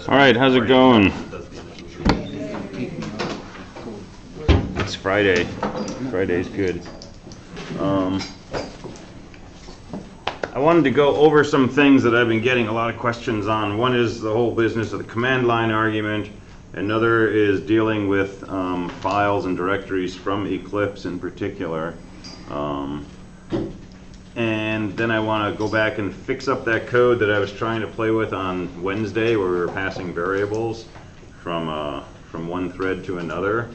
All right, how's it going? It's Friday. Friday's good. I wanted to go over some things that I've been getting a lot of questions on. One is the whole business of the command line argument. Another is dealing with files and directories from Eclipse in particular. And then I want to go back and fix up that code that I was trying to play with on Wednesday, where we were passing variables from one thread to another.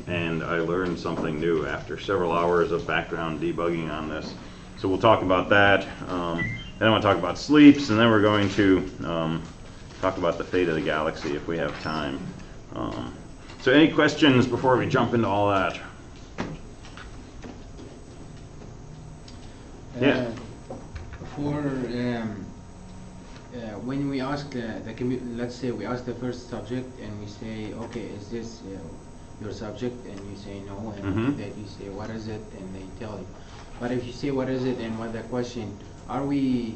And I learned something new after several hours of background debugging on this. So we'll talk about that. Then I want to talk about sleeps, and then we're going to talk about the fate of the galaxy if we have time. So any questions before we jump into all that? Yeah. When we ask let's say we ask the first subject and we say, okay, is this your subject? And you say no, and then you say, what is it? And they tell you. But if you say what is it and what the question, are we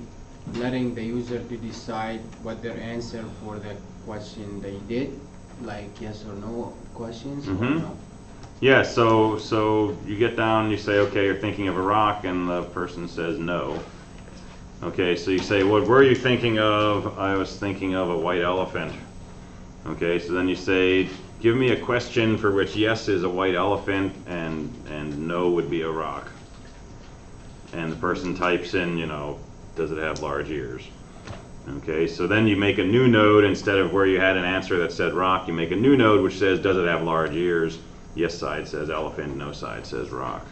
letting the user to decide what their answer for the question they did, like yes or no questions? Or no? Yeah, so you get down, you say, okay, you're thinking of a rock, and the person says no. Okay, so you say, what were you thinking of? I was thinking of a white elephant. Okay, so then you say, give me a question for which yes is a white elephant and no would be a rock. And the person types in, does it have large ears? Okay, so then you make a new node. Instead of where you had an answer that said rock, you make a new node which says, does it have large ears? Yes side says elephant, no side says rock.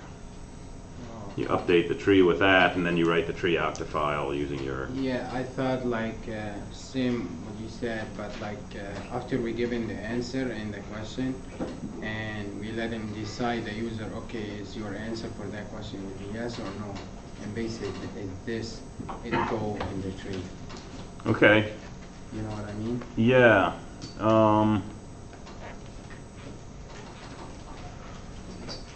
You update the tree with that, and then you write the tree out to file using your... Yeah, I thought like same what you said, but like after we give him the answer and the question, and we let him decide, the user, okay, is your answer for that question would be yes or no? And basically, it go in the tree. Okay. You know what I mean? Yeah.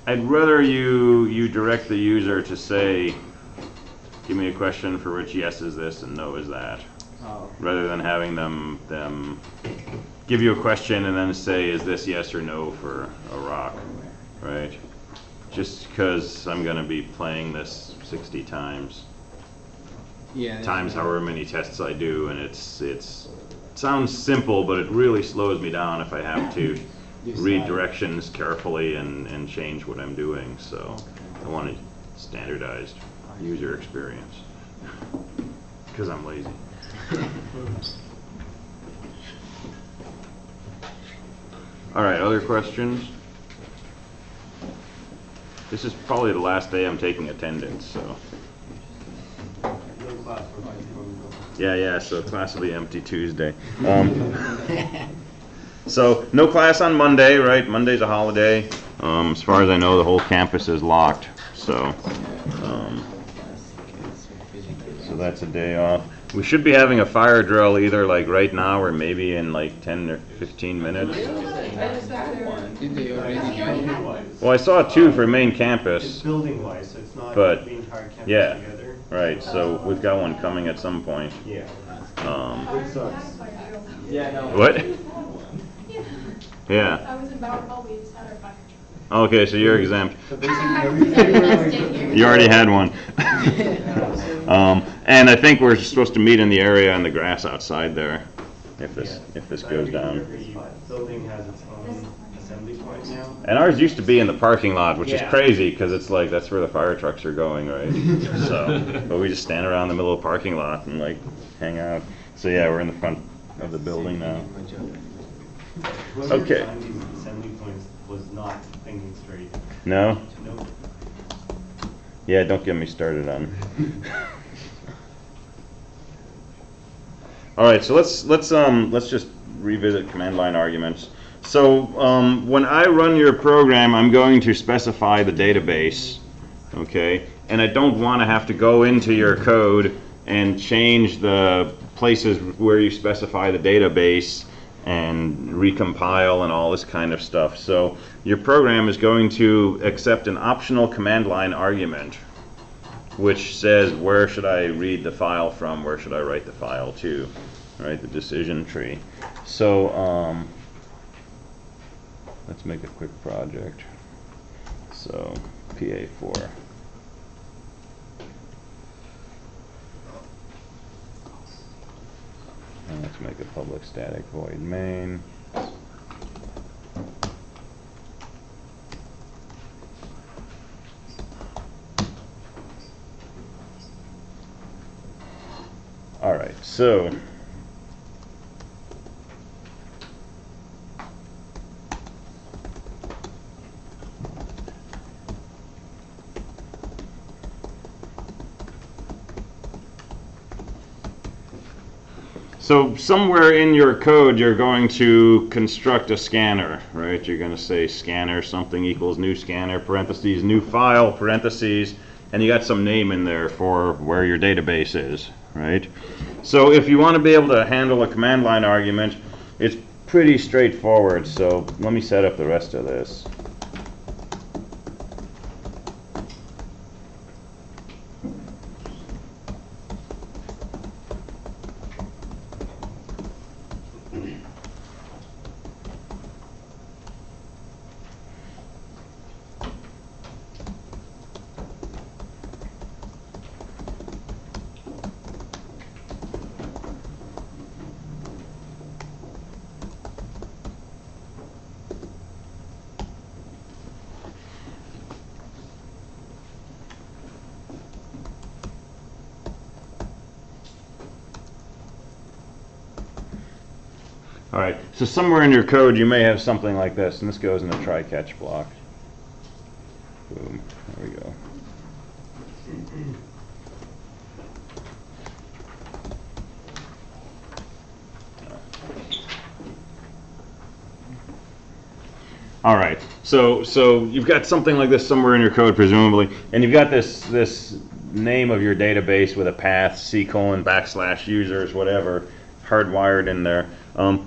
I'd rather you direct the user to say, give me a question for which yes is this and no is that, rather than having them give you a question and then say, is this yes or no for a rock, right? Just because I'm going to be playing this 60 times, times however many tests I do, and it sounds simple, but it really slows me down if I have to read directions carefully and change what I'm doing. So I want a standardized user experience because I'm lazy. All right, other questions? This is probably the last day I'm taking attendance, so. Yeah, so class will be empty Tuesday. So no class on Monday, right? Monday's a holiday. As far as I know, the whole campus is locked. So that's a day off. We should be having a fire drill either like right now or maybe in like 10 or 15 minutes. Well, I saw 2 for main campus. It's building-wise, so it's not but the entire campus together. Right. So we've got one coming at some point. Yeah. It sucks. Yeah, no. What? Yeah. I was in Bower Hall, we just had our fire truck. Okay, so you're exempt. So basically, You already had one. And I think we're supposed to meet in the area on the grass outside there, if this goes down. Every building has its own assembly point now. And ours used to be in the parking lot, which is crazy because it's like that's where the fire trucks are going, right? So, but we just stand around the middle of the parking lot and like hang out. So yeah, we're in the front of the building now. Whoever Okay. designed these assembly points was not thinking straight. No? Nope. Yeah, don't get me started on. All right, so let's just revisit command line arguments. So when I run your program, I'm going to specify the database, okay? And I don't want to have to go into your code and change the places where you specify the database and recompile and all this kind of stuff. So your program is going to accept an optional command line argument which says where should I read the file from, where should I write the file to, right, the decision tree. So let's make a quick project. So PA4. And let's make a public static void main. All right, so somewhere in your code you're going to construct a scanner, right? You're going to say scanner something equals new scanner parentheses new file parentheses, and you got some name in there for where your database is, right? So if you want to be able to handle a command line argument, it's pretty straightforward. So let me set up the rest of this. All right, so somewhere in your code you may have something like this, and this goes in the try-catch block. Boom, there we go. All right, so you've got something like this somewhere in your code, presumably, and you've got this name of your database with a path, :/users, whatever, hardwired in there.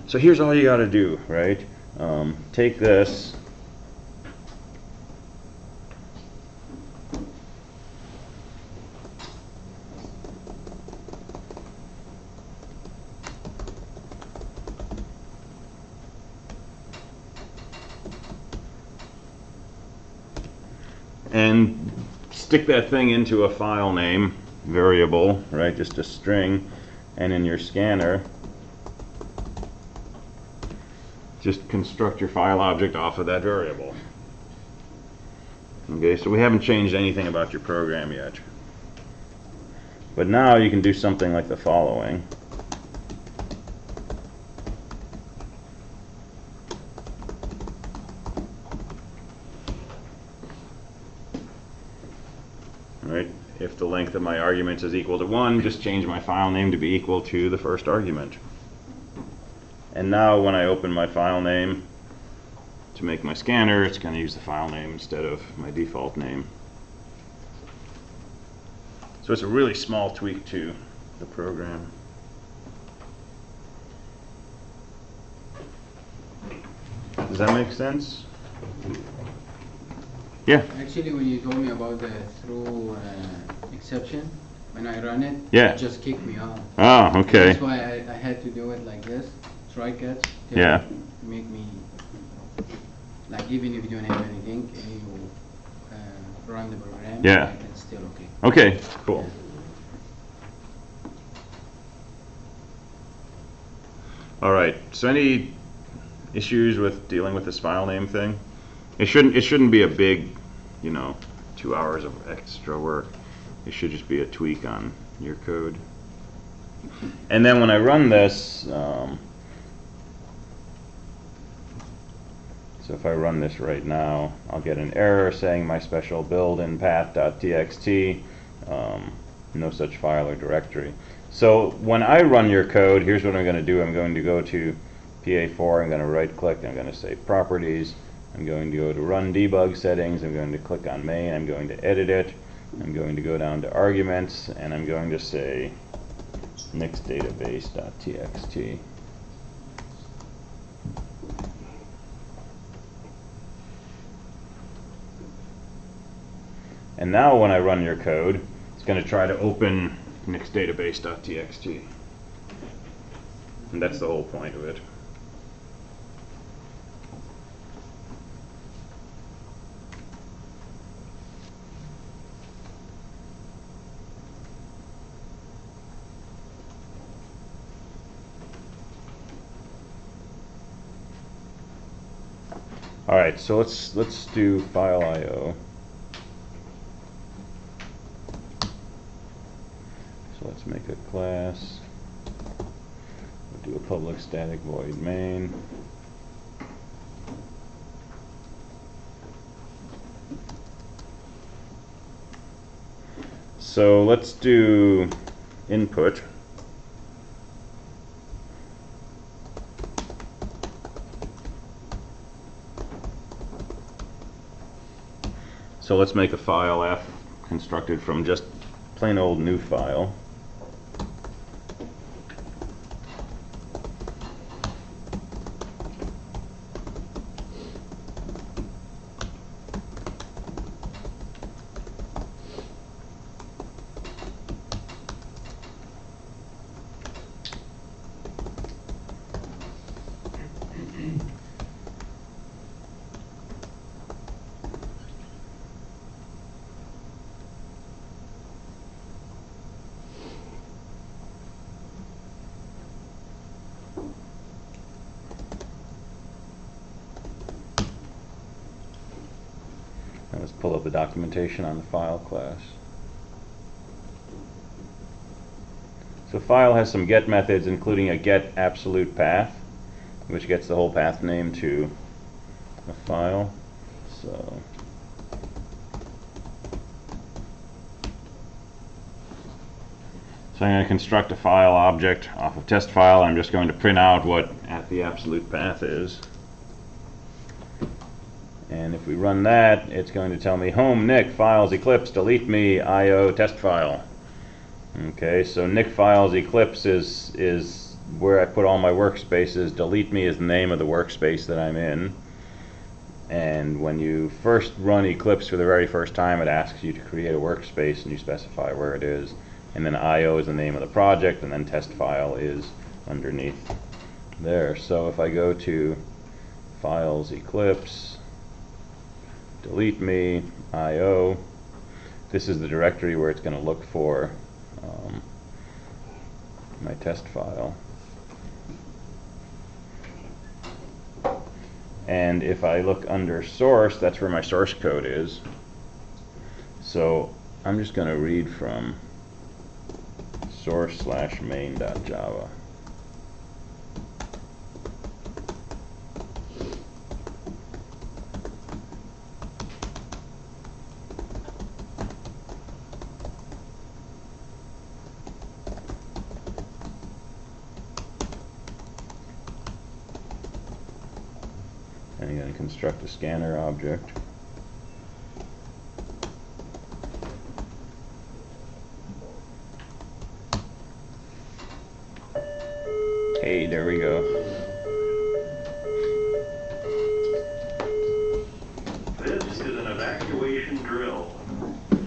So here's all you got to do, right? Take this, and stick that thing into a file name variable, right? Just a string, and in your scanner, just construct your file object off of that variable. Okay, so we haven't changed anything about your program yet. But now you can do something like the following. Right? If the length of my arguments is equal to 1, just change my file name to be equal to the first argument. And now when I open my file name to make my scanner, it's going to use the file name instead of my default name. So it's a really small tweak to the program. Does that make sense? Yeah. Actually, when you told me about the throw exception, when I run it, Yeah. it just kicked me off. Oh, okay. That's why I had to do it like this. Try catch. Yeah. Make me, like, even if you don't have anything and you run the program, Yeah. it's still okay. Okay, cool. All right. So any issues with dealing with this file name thing? It shouldn't be a big, 2 hours of extra work. It should just be a tweak on your code. And then when I run this, so if I run this right now, I'll get an error saying my special build in path.txt, no such file or directory. So when I run your code, here's what I'm going to do. I'm going to go to PA4, I'm going to right click, I'm going to say properties, I'm going to go to run debug settings, I'm going to click on main, I'm going to edit it, I'm going to go down to arguments, and I'm going to say mixeddatabase.txt. And now when I run your code, it's going to try to open mixeddatabase.txt. And that's the whole point of it. All right, so let's do file IO. So let's make a class. We'll do a public static void main. So let's do input. So let's make a file F constructed from just plain old new file. Now let's pull up the documentation on the file class. So file has some get methods, including a get absolute path, which gets the whole path name to a file. So I'm going to construct a file object off of test file. I'm just going to print out what the absolute path is. And if we run that, it's going to tell me home Nick files Eclipse delete me IO test file. Okay, so Nick files Eclipse is where I put all my workspaces. Delete me is the name of the workspace that I'm in. And when you first run Eclipse for the very first time, it asks you to create a workspace and you specify where it is. And then IO is the name of the project, and then test file is underneath there. So if I go to files Eclipse, delete me IO, this is the directory where it's going to look for my test file. And if I look under source, that's where my source code is. So I'm just going to read from source/main.java. And I'm going to construct a scanner object. Hey, there we go. This is an evacuation drill.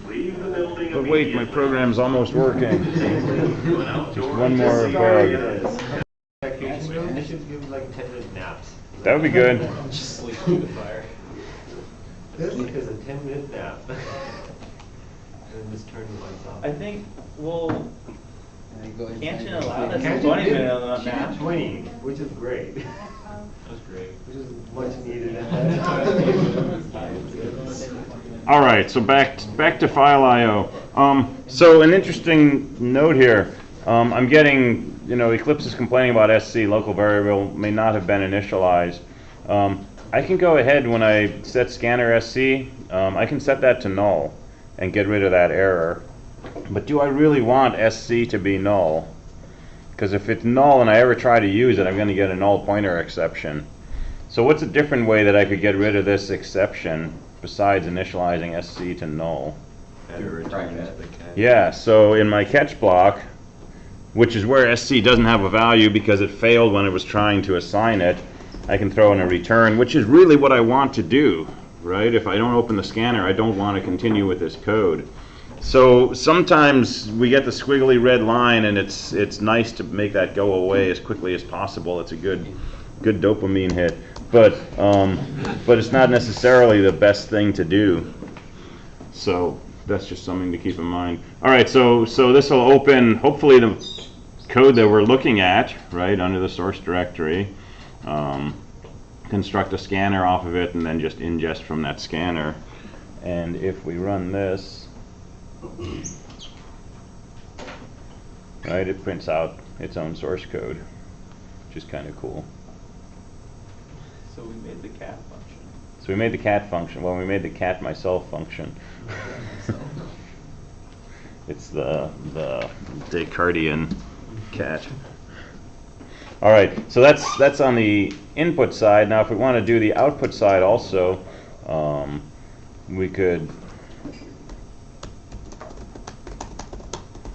Leave the building But wait, my program's almost working. Just one more bug. I should give like 10-minute naps. That would be good. Just sleep through the fire. Sleep is a 10-minute nap. And then just turn the lights off. I think we'll. Can't you allow this Can't 20 you do- minute she did nap? 20, which is great. That was great. Which is much needed at that time. All right, so back to file IO. So an interesting note here. I'm getting, Eclipse is complaining about SC, local variable may not have been initialized. I can go ahead when I set scanner SC, I can set that to null and get rid of that error. But do I really want SC to be null? Because if it's null and I ever try to use it, I'm going to get a null pointer exception. So what's a different way that I could get rid of this exception besides initializing SC to null? Yeah, so in my catch block, which is where SC doesn't have a value because it failed when it was trying to assign it, I can throw in a return, which is really what I want to do, right? If I don't open the scanner, I don't want to continue with this code. So sometimes we get the squiggly red line, and it's nice to make that go away as quickly as possible. It's a good dopamine hit, but it's not necessarily the best thing to do. So that's just something to keep in mind. All right, so this will open hopefully the code that we're looking at, right, under the source directory. construct a scanner off of it and then just ingest from that scanner. And if we run this, right, it prints out its own source code, which is kind of cool. So we made the cat function. So we made the cat function. Well, we made the cat myself function. It's the Descartesian cat. All right, so that's on the input side. Now, if we want to do the output side also, we could,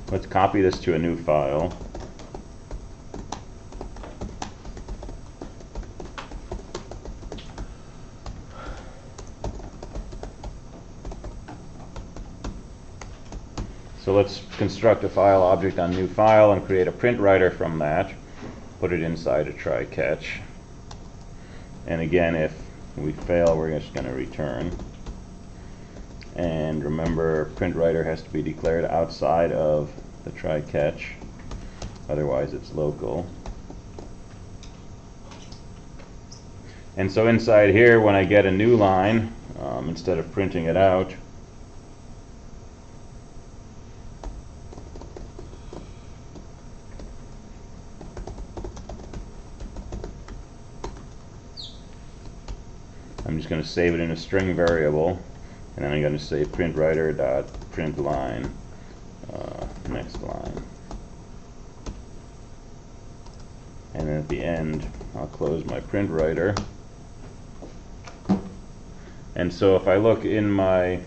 let's copy this to a new file. So let's construct a file object on new file and create a print writer from that. Put it inside a try catch. And again, if we fail, we're just going to return. And remember, print writer has to be declared outside of the try catch. Otherwise, it's local. And so inside here, when I get a new line, instead of printing it out, I'm just going to save it in a string variable, and then I'm going to say print writer dot print line next line, and then at the end I'll close my print writer. And so if I look in my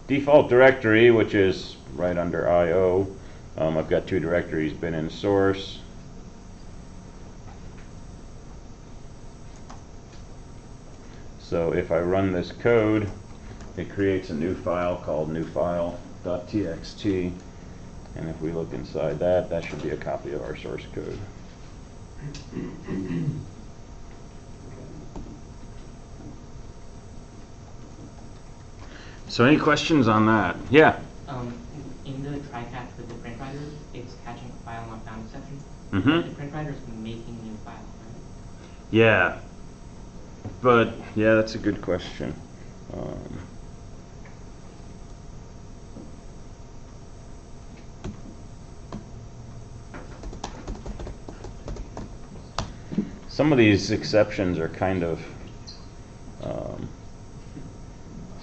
default directory, which is right under IO, I've got two directories, bin and source. So if I run this code, it creates a new file called newfile.txt, and if we look inside that, that should be a copy of our source code. So any questions on that? Yeah? In the try catch with the print writer, it's catching a file not found exception. Mm-hmm. The print writer is making a new file, right? Yeah. But, yeah, that's a good question. Some of these exceptions are kind of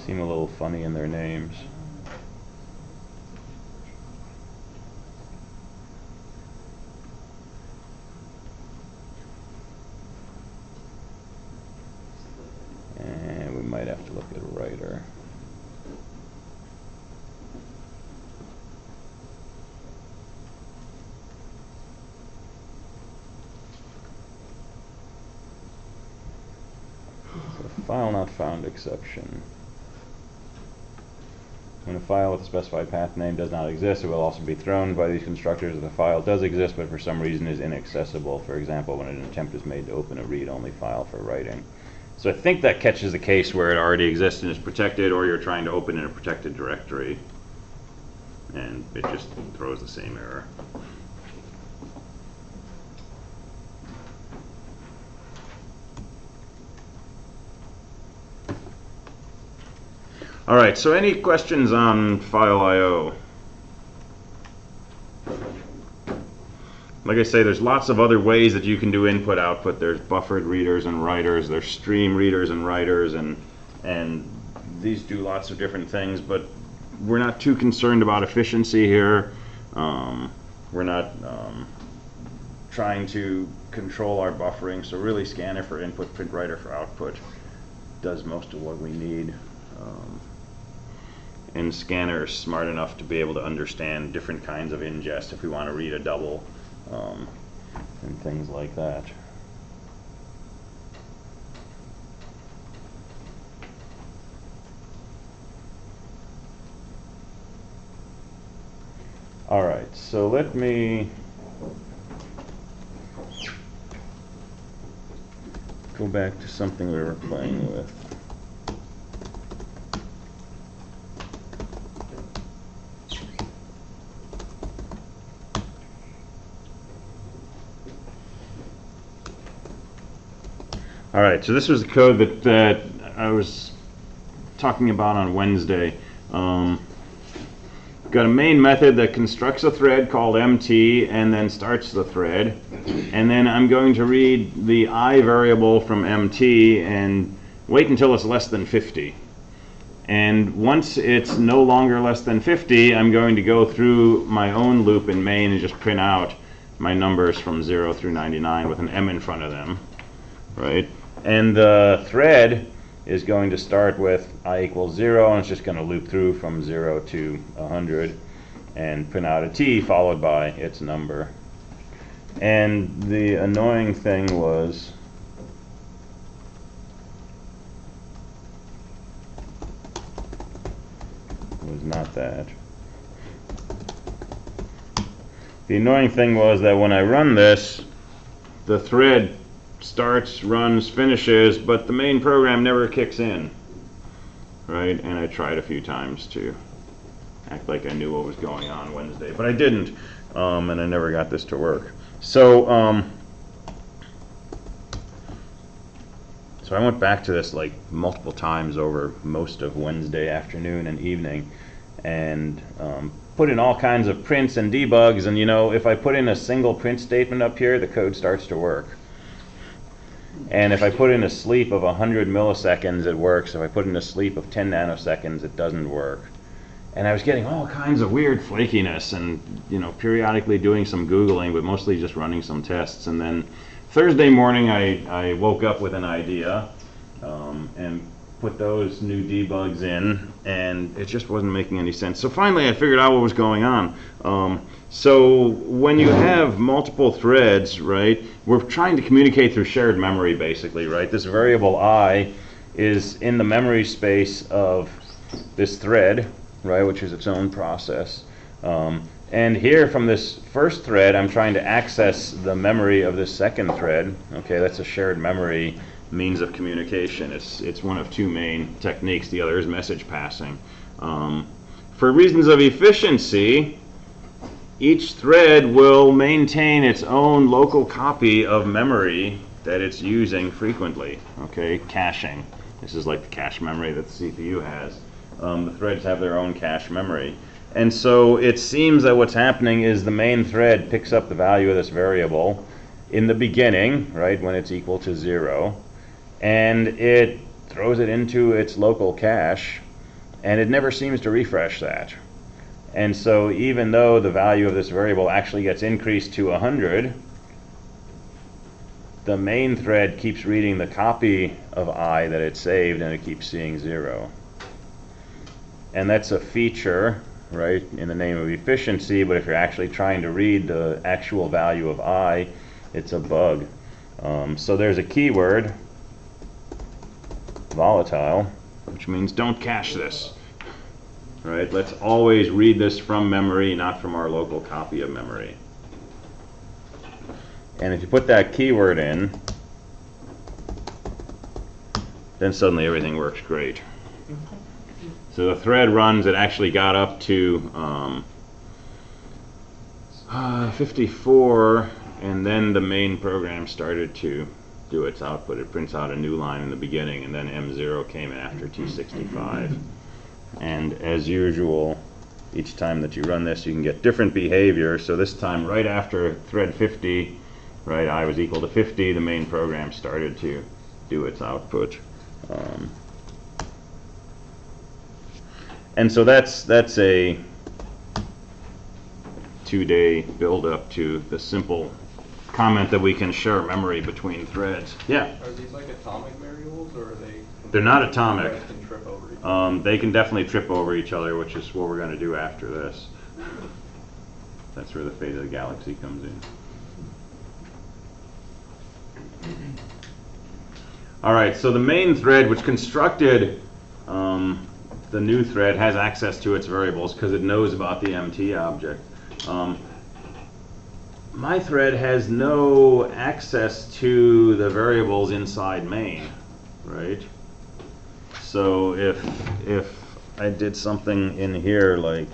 seem a little funny in their names. And we might have to look at a writer. So file not found exception. When a file with a specified path name does not exist, it will also be thrown by these constructors if the file does exist but for some reason is inaccessible. For example, when an attempt is made to open a read-only file for writing. So I think that catches the case where it already exists and is protected, or you're trying to open in a protected directory, and it just throws the same error. All right, so any questions on file I/O? Like I say, there's lots of other ways that you can do input-output. There's buffered readers and writers, there's stream readers and writers, and these do lots of different things, but we're not too concerned about efficiency here. We're not trying to control our buffering, so really scanner for input, print writer for output does most of what we need. And scanner is smart enough to be able to understand different kinds of ingest if we want to read a double and things like that. All right, so let me go back to something we were playing with. All right, so this was the code that I was talking about on Wednesday. Got a main method that constructs a thread called MT and then starts the thread. And then I'm going to read the I variable from MT and wait until it's less than 50. And once it's no longer less than 50, I'm going to go through my own loop in main and just print out my numbers from 0 through 99 with an M in front of them, right? And the thread is going to start with I equals 0, and it's just going to loop through from 0 to 100 and print out a T followed by its number. And the annoying thing was not that. The annoying thing was that when I run this, the thread starts, runs, finishes, but the main program never kicks in, right? And I tried a few times to act like I knew what was going on Wednesday, but I didn't, and I never got this to work. So I went back to this like multiple times over most of Wednesday afternoon and evening, and put in all kinds of prints and debugs, and you know, if I put in a single print statement up here, the code starts to work. And if I put in a sleep of 100 milliseconds, it works. If I put in a sleep of 10 nanoseconds, it doesn't work. And I was getting all kinds of weird flakiness and, you know, periodically doing some Googling, but mostly just running some tests. And then Thursday morning, I woke up with an idea and put those new debugs in, and it just wasn't making any sense. So finally, I figured out what was going on. So when you have multiple threads, right, we're trying to communicate through shared memory, basically, right? This variable I is in the memory space of this thread, right, which is its own process. And here from this first thread, I'm trying to access the memory of this second thread. Okay, that's a shared memory means of communication. It's one of two main techniques. The other is message passing. For reasons of efficiency, each thread will maintain its own local copy of memory that it's using frequently. Okay, caching. This is like the cache memory that the CPU has. The threads have their own cache memory. And so it seems that what's happening is the main thread picks up the value of this variable in the beginning, right, when it's equal to 0, and it throws it into its local cache, and it never seems to refresh that. And so even though the value of this variable actually gets increased to 100, the main thread keeps reading the copy of I that it saved, and it keeps seeing 0. And that's a feature, right, in the name of efficiency, but if you're actually trying to read the actual value of I, it's a bug. So there's a keyword, volatile, which means don't cache this. Right? Let's always read this from memory, not from our local copy of memory. And if you put that keyword in, then suddenly everything works great. So the thread runs, it actually got up to 54, and then the main program started to do its output. It prints out a new line in the beginning, and then M0 came in after T65. And as usual, each time that you run this, you can get different behavior. So this time, right after thread 50, right, I was equal to 50, the main program started to do its output. And so that's a 2-day build up to the simple comment that we can share memory between threads. Yeah? Are these like atomic variables, or are they? They're not atomic. Can trip over each other? They can definitely trip over each other, which is what we're going to do after this. That's where the fate of the galaxy comes in. All right, so the main thread, which constructed the new thread, has access to its variables because it knows about the MT object. My thread has no access to the variables inside main, right? So if I did something in here like,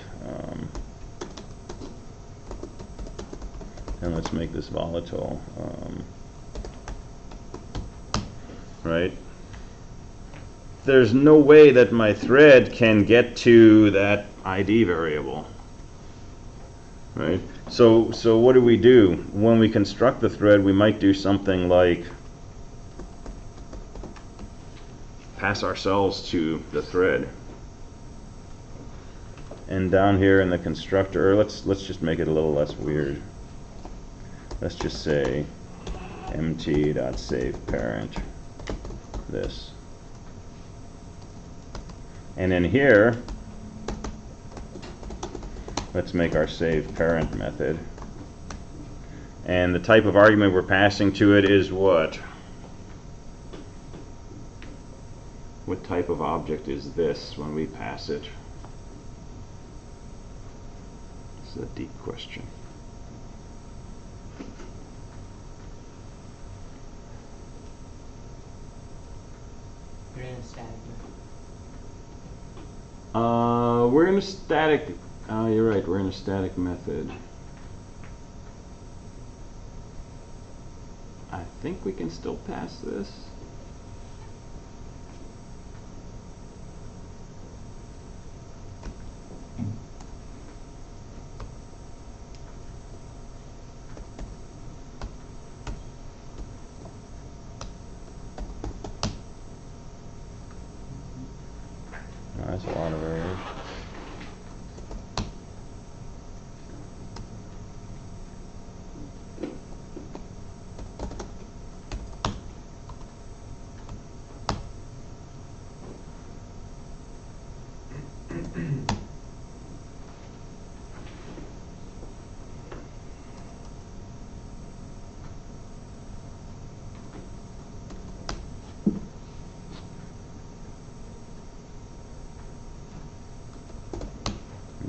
and let's make this volatile. right? There's no way that my thread can get to that ID variable, right? So what do? When we construct the thread, we might do something like pass ourselves to the thread. And down here in the constructor, let's just make it a little less weird. Let's just say mt.saveParent this. And in here, let's make our saveParent method. And the type of argument we're passing to it is what? What type of object is this when we pass it? This is a deep question. You're in a static method. We're in a static. You're right. We're in a static method. I think we can still pass this. That's a lot of errors.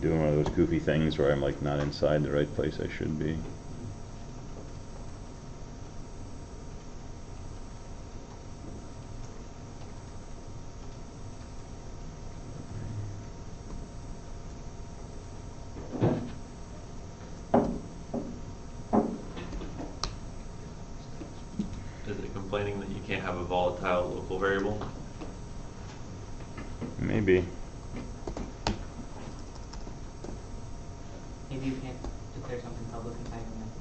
Doing one of those goofy things where I'm like not inside the right place I should be. Is it complaining that you can't have a volatile local variable? Maybe. Maybe you can't declare something public inside your method.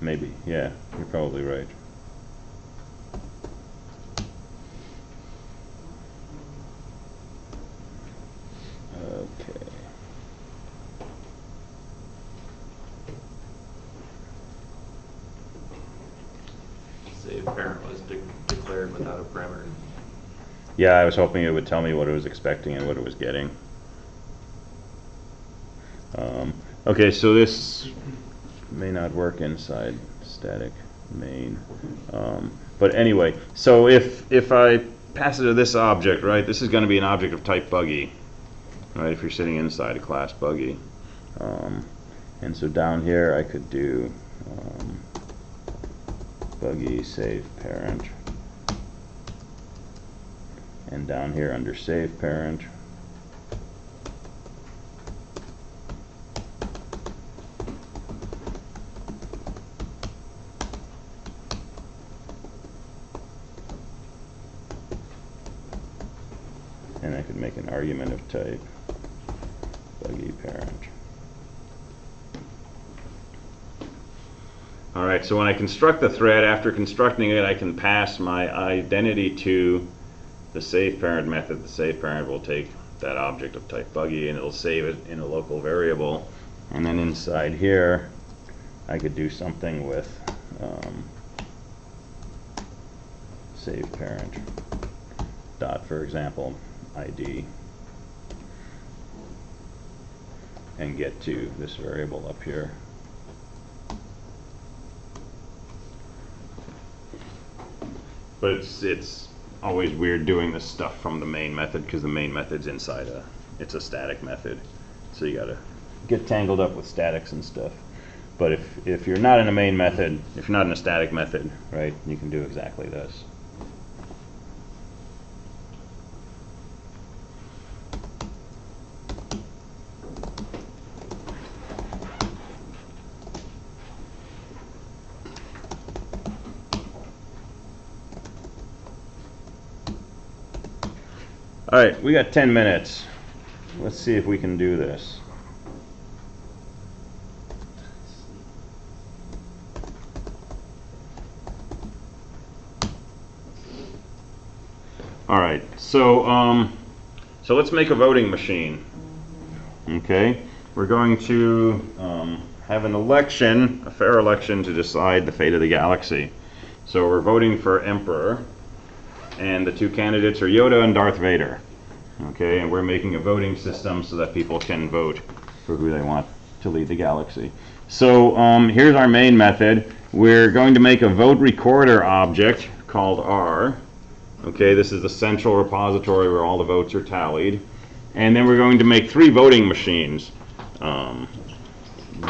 Maybe. Yeah, you're probably right. Okay. Save parent was declared without a parameter. Yeah, I was hoping it would tell me what it was expecting and what it was getting. Okay, so this may not work inside static main. But anyway, so if I pass it to this object, right, this is going to be an object of type buggy, right, if you're sitting inside a class buggy. And so down here I could do buggy save parent. And down here under save parent, and I could make an argument of type buggy parent. Alright, so when I construct the thread, after constructing it, I can pass my identity to the save parent method. The save parent will take that object of type buggy and it'll save it in a local variable. And then inside here, I could do something with save parent dot, for example, ID, and get to this variable up here. But it's always weird doing this stuff from the main method because the main method's inside it's a static method, so you gotta get tangled up with statics and stuff. But if you're not in a main method, if you're not in a static method, right, you can do exactly this. All right, we got 10 minutes. Let's see if we can do this. All right, so let's make a voting machine. Okay, we're going to have an election, a fair election, to decide the fate of the galaxy. So we're voting for Emperor, and the two candidates are Yoda and Darth Vader. Okay, and we're making a voting system so that people can vote for who they want to lead the galaxy. So here's our main method. We're going to make a vote recorder object called R. Okay, this is the central repository where all the votes are tallied. And then we're going to make 3 voting machines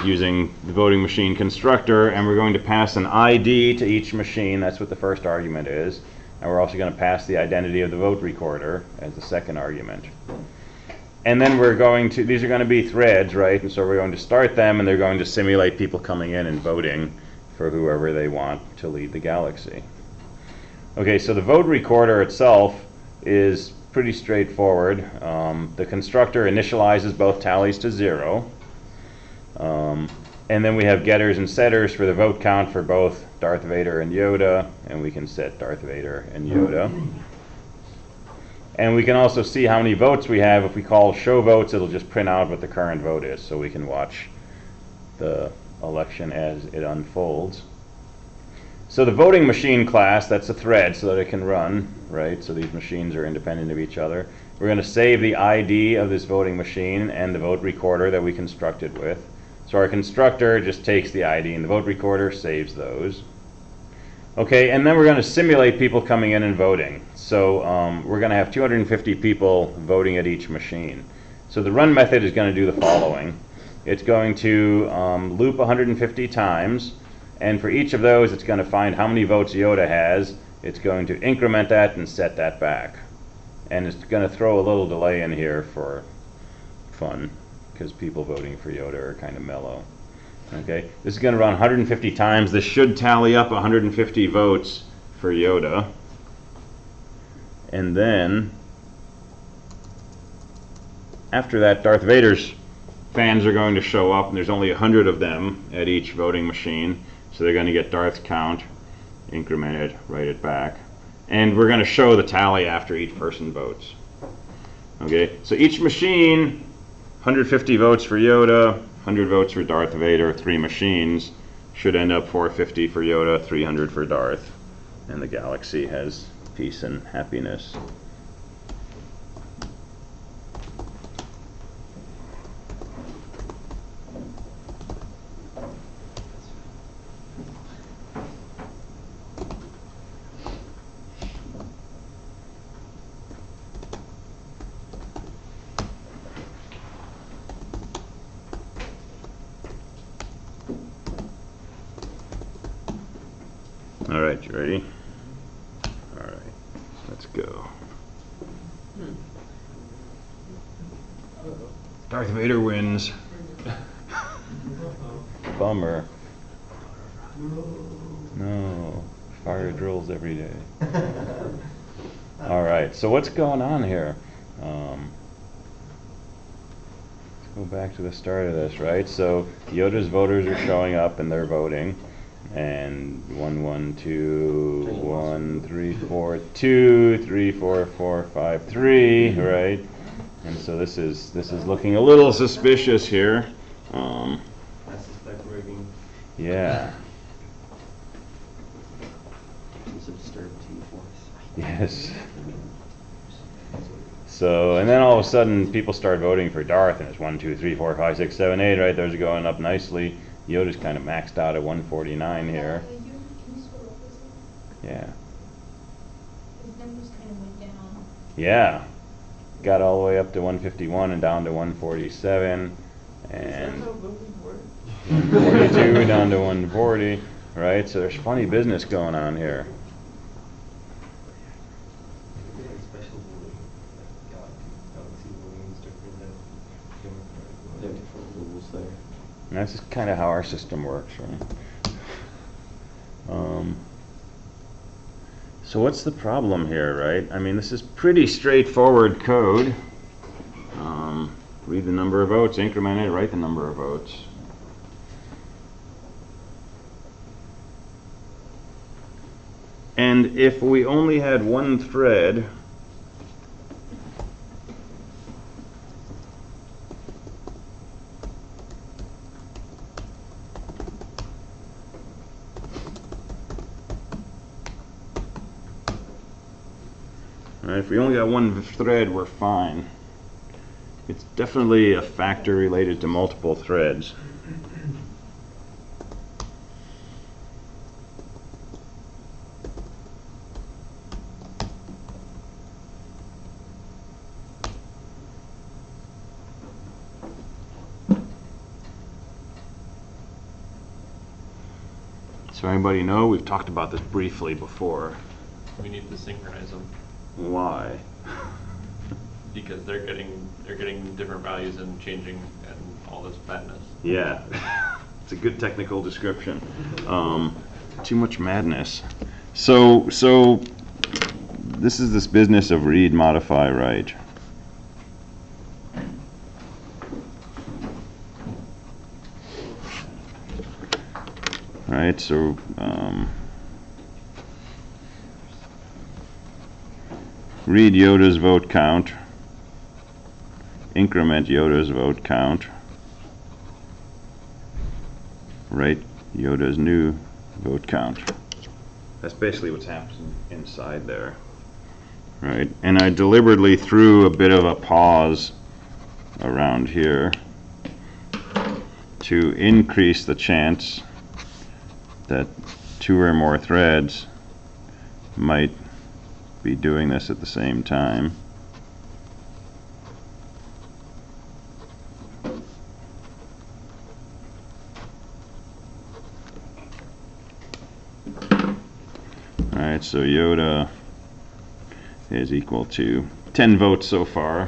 using the voting machine constructor, and we're going to pass an ID to each machine. That's what the first argument is. And we're also going to pass the identity of the vote recorder as the second argument. And then we're going to, these are going to be threads, right? And so we're going to start them, and they're going to simulate people coming in and voting for whoever they want to lead the galaxy. Okay, so the vote recorder itself is pretty straightforward. The constructor initializes both tallies to 0. And then we have getters and setters for the vote count for both Darth Vader and Yoda, and we can set Darth Vader and Yoda. And we can also see how many votes we have. If we call show votes, it'll just print out what the current vote is, so we can watch the election as it unfolds. So the voting machine class, that's a thread so that it can run, right? So these machines are independent of each other. We're going to save the ID of this voting machine and the vote recorder that we constructed with. So our constructor just takes the ID and the vote recorder, saves those. Okay, and then we're going to simulate people coming in and voting. So we're going to have 250 people voting at each machine. So the run method is going to do the following. It's going to loop 150 times, and for each of those it's going to find how many votes Yoda has. It's going to increment that and set that back. And it's going to throw a little delay in here for fun, because people voting for Yoda are kind of mellow. Okay, this is going to run 150 times. This should tally up 150 votes for Yoda. And then, after that, Darth Vader's fans are going to show up, and there's only 100 of them at each voting machine. So they're going to get Darth's count, increment it, write it back. And we're going to show the tally after each person votes. Okay, so each machine, 150 votes for Yoda, 100 votes for Darth Vader, 3 machines, should end up 450 for Yoda, 300 for Darth, and the galaxy has peace and happiness. All right, you ready? All right, let's go. Darth Vader wins. Bummer. No, fire drills every day. All right, so what's going on here? Let's go back to the start of this, right? So Yoda's voters are showing up and they're voting. And 1, 1, 2, 1, 3, 4, 2, 3, 4, 4, 5, 3, right? And so this is looking a little suspicious here. I suspect rigging. Yeah. Yes. So, and then all of a sudden people start voting for Darth, and it's 1, 2, 3, 4, 5, 6, 7, 8, right? Those are going up nicely. Yoda's kind of maxed out at 149 here. Can you scroll up this? Yeah. His numbers kind of went down. Yeah. Got all the way up to 151 and down to 147. And 142 down to 140. Right? So there's funny business going on here. Special voting. Galaxy voting is different than Democratic voting. There are different rules there. And that's just kind of how our system works, right? So what's the problem here, right? I mean, this is pretty straightforward code. Read the number of votes, increment it, write the number of votes. And if we only had one thread, right, if we only got one thread, we're fine. It's definitely a factor related to multiple threads. So anybody know? We've talked about this briefly before. We need to synchronize them Why? because they're getting different values and changing and all this madness. Yeah, it's a good technical description. Too much madness. So this is this business of read, modify, write. Right, so read Yoda's vote count, increment Yoda's vote count, write Yoda's new vote count. That's basically what's happening inside there. Right, and I deliberately threw a bit of a pause around here to increase the chance that two or more threads might be doing this at the same time. Alright, so Yoda is equal to 10 votes so far.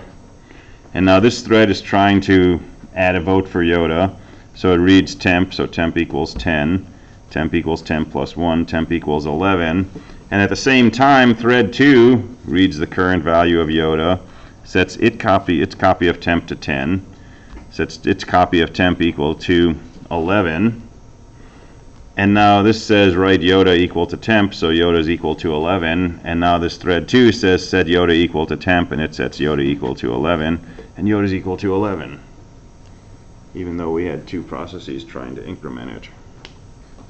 And now this thread is trying to add a vote for Yoda. So it reads temp, so temp equals 10. Temp equals 10 plus 1, temp equals 11. And at the same time, thread 2 reads the current value of Yoda, sets its copy of temp to 10, sets its copy of temp equal to 11. And now this says write Yoda equal to temp, so Yoda is equal to 11. And now this thread 2 says set Yoda equal to temp, and it sets Yoda equal to 11. And Yoda is equal to 11, even though we had two processes trying to increment it.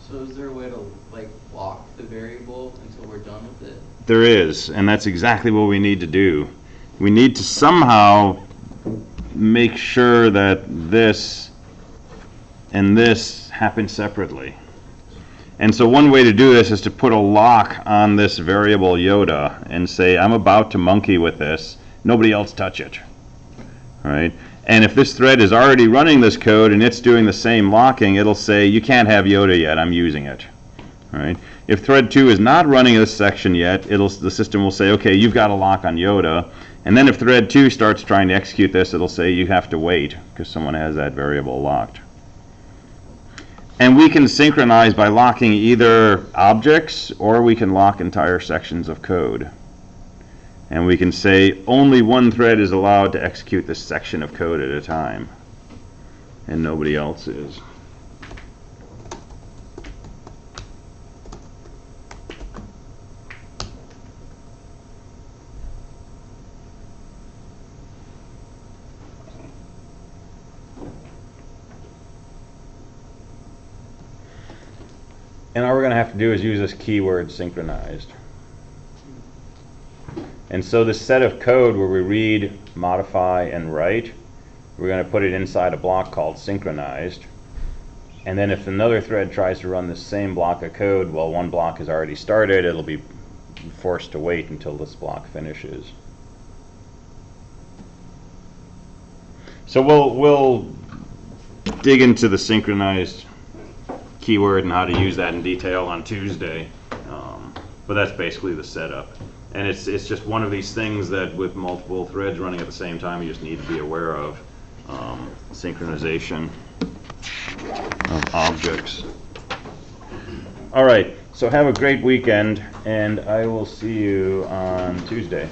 So is there a way to like lock the variable until we're done with it? There is, and that's exactly what we need to do. We need to somehow make sure that this and this happen separately. And so one way to do this is to put a lock on this variable Yoda and say, I'm about to monkey with this, nobody else touch it. All right? And if this thread is already running this code and it's doing the same locking, it'll say, you can't have Yoda yet, I'm using it. All right? If thread 2 is not running this section yet, the system will say, okay, you've got a lock on Yoda. And then if thread 2 starts trying to execute this, it'll say, you have to wait, because someone has that variable locked. And we can synchronize by locking either objects, or we can lock entire sections of code. And we can say only one thread is allowed to execute this section of code at a time, and nobody else is. And all we're going to have to do is use this keyword synchronized. And so this set of code where we read, modify, and write, we're going to put it inside a block called synchronized. And then if another thread tries to run the same block of code, well, one block is already started, it'll be forced to wait until this block finishes. So we'll dig into the synchronized keyword and how to use that in detail on Tuesday. But that's basically the setup. And it's just one of these things that with multiple threads running at the same time, you just need to be aware of synchronization of objects. All right, So have a great weekend, and I will see you on Tuesday.